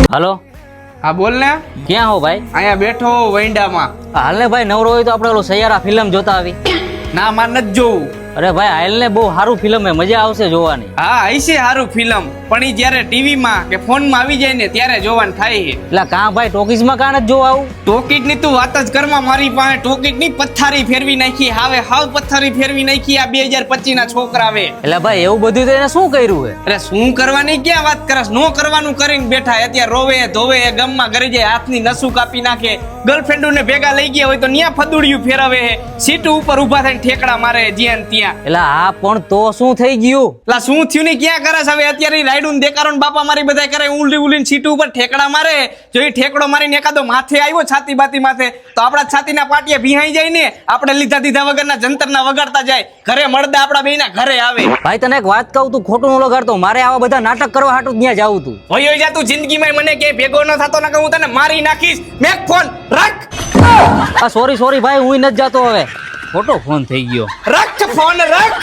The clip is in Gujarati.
हेलो हाँ बोल ने क्या हो भाई? અહીંયા બેઠો વૈંડા માં હાલ ને ભાઈ નવરો હોય તો આપણે ઓલો સૈયારા ફિલ્મ જોતા આવી. ના માર નથી જોવું. અરે ભાઈ હાલ ને બહુ સારું ફિલ્મ હે, મજા આવશે જોવાની. હા હશે સારું ફિલ્મ પણ ઈ જ્યારે ટીવી માં કે ફોન માં આવી જાય ને ત્યારે જોવાનું થાય છે. એટલે કાં ભાઈ ટોકીઝ માં કાં નથી જોવા આવું? ટોકીટ ની તું વાત જ કરમાં મારી પાસે ટોકીટ ની પથ્થારી ફેરવી નાખી હાવે હાવ પથ્થારી ફેરવી નાખી આ 2025 ના છોકરા આવે. એટલે ભાઈ એવું બધું તો એને શું કર્યું હે? અરે શું કરવાની ક્યાં વાત કરસ, નો કરવાનું કરીને બેઠા. અત્યારે રોવે ધોવે ગામમાં ઘરે જાય હાથની નસું કાપી નાખે, ગર્લફ્રેન્ડો ને ભેગા લઈ ગયા હોય તો ન્યા ફદુડિયું ફેરવે, સીટ ઉપર ઊભા થઈને ઠેકડા મારે જ્યાં ત્યાં. એટલે આ પણ તો શું થઈ ગયું? લા શું થયું ને ક્યાં કરસ હવે? અત્યારે રાયડું દેકારો ને બાપા મારી બધા કરે ઉલડી ઉલડીને સીટ ઉપર ઠેકડા મારે. જો એ ઠેકડો મારીને એકાદો માથે આવ્યો છાતી બાતી માથે તો આપડા છાતીના પાટિયા ભીહાઈ જાય ને, આપણે લીધા દીધા વગરના જંતરના વગાડતા જાય, ઘરે મળદા આપડા બેયના ઘરે આવે. ભાઈ તને એક વાત કહું, તું ખોટું ન લગાડતો. મારે આવા બધા નાટક કરવા હાટું ત્યાં જાવું તું. હોય જા તું જિંદગીમાં મને કે ભેગો ન થતો ને હું તને મારી નાખીશ. મેક ફોન રાખ. આ સોરી ભાઈ, હું નથી જાતો હવે. ખોટો ફોન થઈ ગયો. રાખ ફોન રાખ.